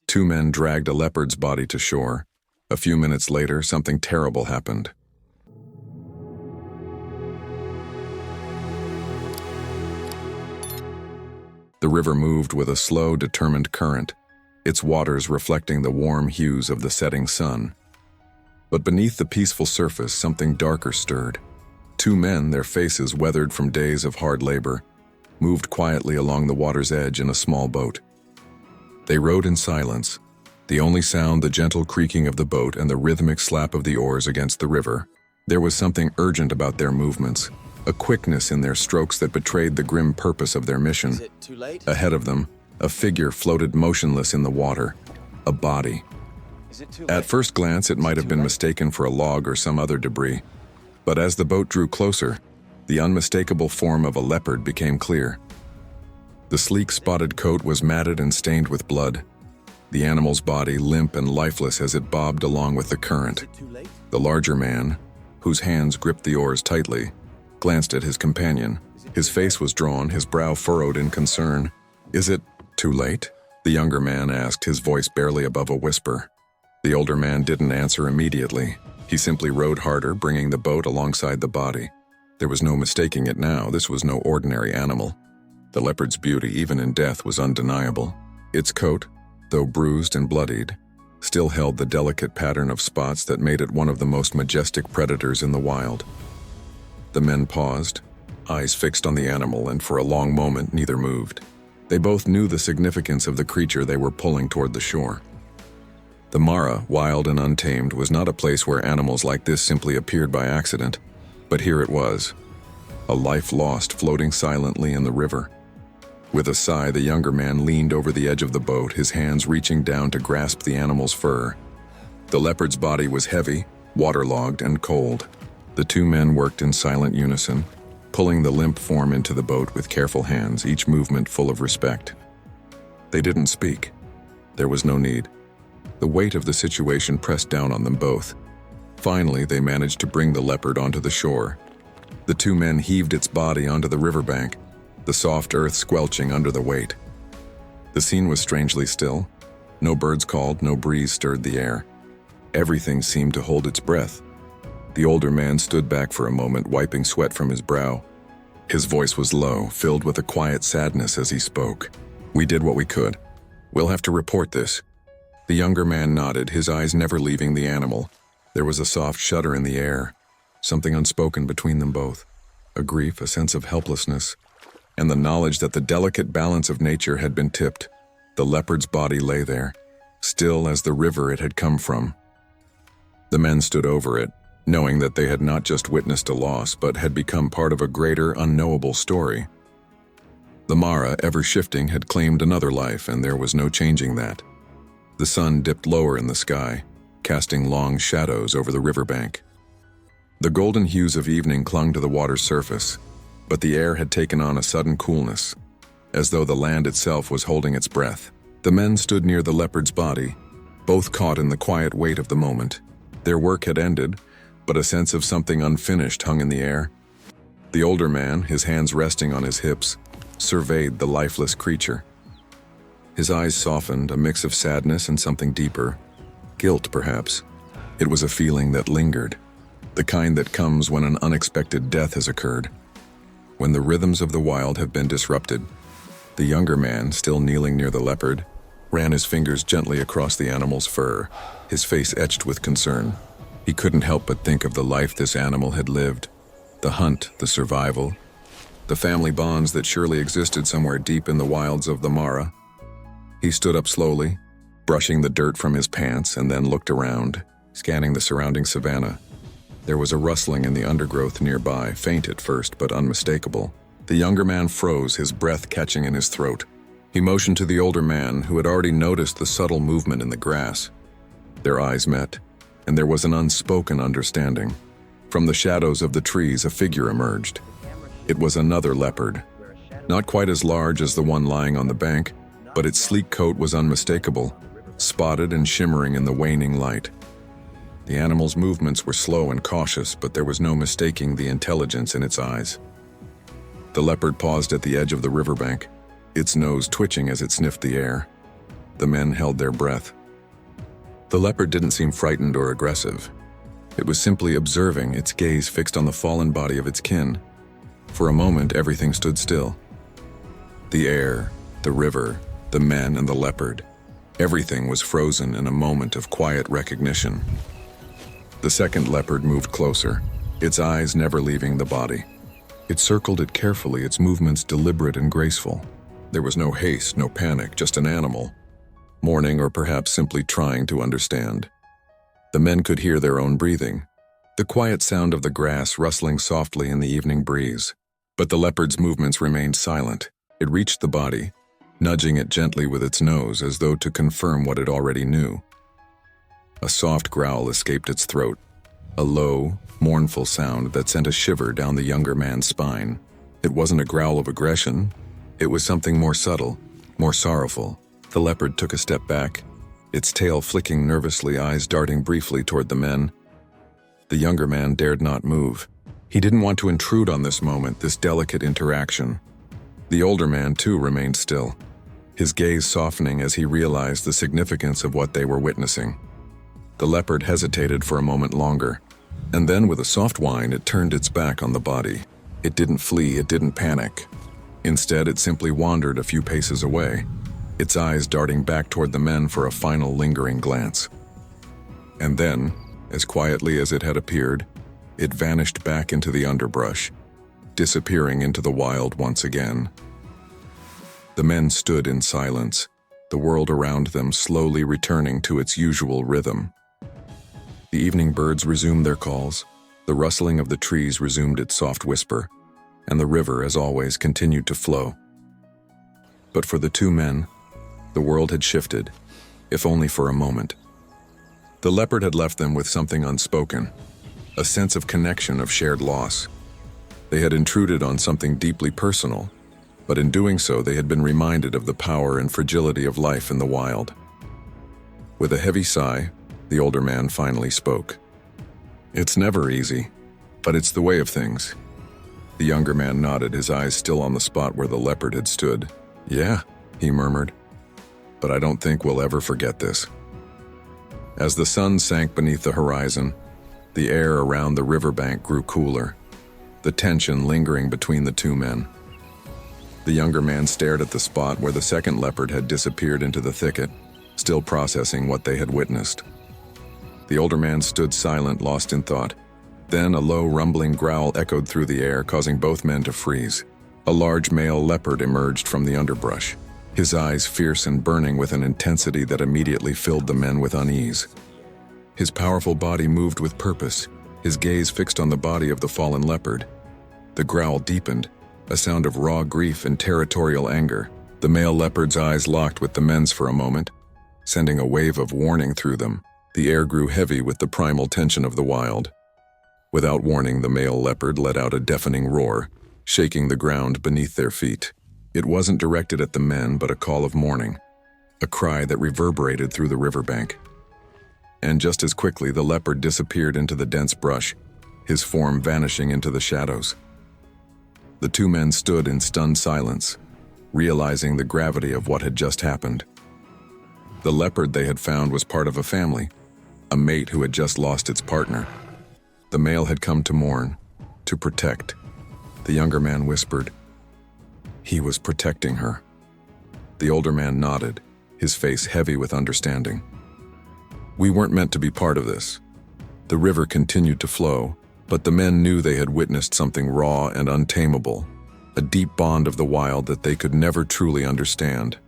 Two men dragged a leopard's body to shore. A few minutes later, something terrible happened. The river moved with a slow, determined current, its waters reflecting the warm hues of the setting sun. But beneath the peaceful surface, something darker stirred. Two men, their faces weathered from days of hard labor, moved quietly along the water's edge in a small boat. They rowed in silence, the only sound the gentle creaking of the boat and the rhythmic slap of the oars against the river. There was something urgent about their movements, a quickness in their strokes that betrayed the grim purpose of their mission. Is it too late? Ahead of them, a figure floated motionless in the water, a body. Is it too late? At first glance, it might have been mistaken for a log or some other debris, but as the boat drew closer, the unmistakable form of a leopard became clear. The sleek spotted coat was matted and stained with blood, the animal's body limp and lifeless as it bobbed along with the current. Is it too late? The larger man, whose hands gripped the oars tightly, glanced at his companion. His face was drawn, his brow furrowed in concern. "Is it too late?" the younger man asked, his voice barely above a whisper. The older man didn't answer immediately. He simply rowed harder, bringing the boat alongside the body. There was no mistaking it now. This was no ordinary animal. The leopard's beauty, even in death, was undeniable. Its coat, though bruised and bloodied, still held the delicate pattern of spots that made it one of the most majestic predators in the wild. The men paused, eyes fixed on the animal, and for a long moment neither moved. They both knew the significance of the creature they were pulling toward the shore. The Mara, wild and untamed, was not a place where animals like this simply appeared by accident, but here it was, a life lost floating silently in the river. With a sigh, the younger man leaned over the edge of the boat, his hands reaching down to grasp the animal's fur. The leopard's body was heavy, waterlogged, and cold. The two men worked in silent unison, pulling the limp form into the boat with careful hands, each movement full of respect. They didn't speak. There was no need. The weight of the situation pressed down on them both. Finally, they managed to bring the leopard onto the shore. The two men heaved its body onto the riverbank, the soft earth squelching under the weight. The scene was strangely still. No birds called, no breeze stirred the air. Everything seemed to hold its breath. The older man stood back for a moment, wiping sweat from his brow. His voice was low, filled with a quiet sadness as he spoke. "We did what we could. We'll have to report this." The younger man nodded, his eyes never leaving the animal. There was a soft shudder in the air, something unspoken between them both. A grief, a sense of helplessness, and the knowledge that the delicate balance of nature had been tipped. The leopard's body lay there, still as the river it had come from. The men stood over it, knowing that they had not just witnessed a loss, but had become part of a greater, unknowable story. The Mara, ever shifting, had claimed another life, and there was no changing that. The sun dipped lower in the sky, casting long shadows over the riverbank. The golden hues of evening clung to the water's surface, but the air had taken on a sudden coolness, as though the land itself was holding its breath. The men stood near the leopard's body, both caught in the quiet weight of the moment. Their work had ended, but a sense of something unfinished hung in the air. The older man, his hands resting on his hips, surveyed the lifeless creature. His eyes softened, a mix of sadness and something deeper, guilt perhaps. It was a feeling that lingered, the kind that comes when an unexpected death has occurred, when the rhythms of the wild have been disrupted. The younger man, still kneeling near the leopard, ran his fingers gently across the animal's fur, his face etched with concern. He couldn't help but think of the life this animal had lived, the hunt, the survival, the family bonds that surely existed somewhere deep in the wilds of the Mara. He stood up slowly, brushing the dirt from his pants, and then looked around, scanning the surrounding savanna. There was a rustling in the undergrowth nearby, faint at first, but unmistakable. The younger man froze, his breath catching in his throat. He motioned to the older man, who had already noticed the subtle movement in the grass. Their eyes met, and there was an unspoken understanding. From the shadows of the trees, a figure emerged. It was another leopard, not quite as large as the one lying on the bank, but its sleek coat was unmistakable, spotted and shimmering in the waning light. The animal's movements were slow and cautious, but there was no mistaking the intelligence in its eyes. The leopard paused at the edge of the riverbank, its nose twitching as it sniffed the air. The men held their breath. The leopard didn't seem frightened or aggressive. It was simply observing, its gaze fixed on the fallen body of its kin. For a moment, everything stood still. The air, the river, the men, and the leopard. Everything was frozen in a moment of quiet recognition. The second leopard moved closer, its eyes never leaving the body. It circled it carefully, its movements deliberate and graceful. There was no haste, no panic, just an animal, mourning or perhaps simply trying to understand. The men could hear their own breathing, the quiet sound of the grass rustling softly in the evening breeze. But the leopard's movements remained silent. It reached the body, nudging it gently with its nose as though to confirm what it already knew. A soft growl escaped its throat, a low, mournful sound that sent a shiver down the younger man's spine. It wasn't a growl of aggression. It was something more subtle, more sorrowful. The leopard took a step back, its tail flicking nervously, eyes darting briefly toward the men. The younger man dared not move. He didn't want to intrude on this moment, this delicate interaction. The older man, too, remained still, his gaze softening as he realized the significance of what they were witnessing. The leopard hesitated for a moment longer, and then with a soft whine, it turned its back on the body. It didn't flee, it didn't panic. Instead, it simply wandered a few paces away, its eyes darting back toward the men for a final lingering glance. And then, as quietly as it had appeared, it vanished back into the underbrush, disappearing into the wild once again. The men stood in silence, the world around them slowly returning to its usual rhythm. The evening birds resumed their calls, the rustling of the trees resumed its soft whisper, and the river, as always, continued to flow. But for the two men, the world had shifted, if only for a moment. The leopard had left them with something unspoken, a sense of connection, of shared loss. They had intruded on something deeply personal, but in doing so they had been reminded of the power and fragility of life in the wild. With a heavy sigh, the older man finally spoke. "It's never easy, but it's the way of things." The younger man nodded, his eyes still on the spot where the leopard had stood. "Yeah," he murmured, "but I don't think we'll ever forget this." As the sun sank beneath the horizon, the air around the riverbank grew cooler, the tension lingering between the two men. The younger man stared at the spot where the second leopard had disappeared into the thicket, still processing what they had witnessed. The older man stood silent, lost in thought. Then a low, rumbling growl echoed through the air, causing both men to freeze. A large male leopard emerged from the underbrush, his eyes fierce and burning with an intensity that immediately filled the men with unease. His powerful body moved with purpose, his gaze fixed on the body of the fallen leopard. The growl deepened, a sound of raw grief and territorial anger. The male leopard's eyes locked with the men's for a moment, sending a wave of warning through them. The air grew heavy with the primal tension of the wild. Without warning, the male leopard let out a deafening roar, shaking the ground beneath their feet. It wasn't directed at the men, but a call of mourning, a cry that reverberated through the riverbank. And just as quickly, the leopard disappeared into the dense brush, his form vanishing into the shadows. The two men stood in stunned silence, realizing the gravity of what had just happened. The leopard they had found was part of a family, a mate who had just lost its partner. The male had come to mourn, to protect. The younger man whispered, "He was protecting her." The older man nodded, his face heavy with understanding. "We weren't meant to be part of this." The river continued to flow, but the men knew they had witnessed something raw and untamable, a deep bond of the wild that they could never truly understand.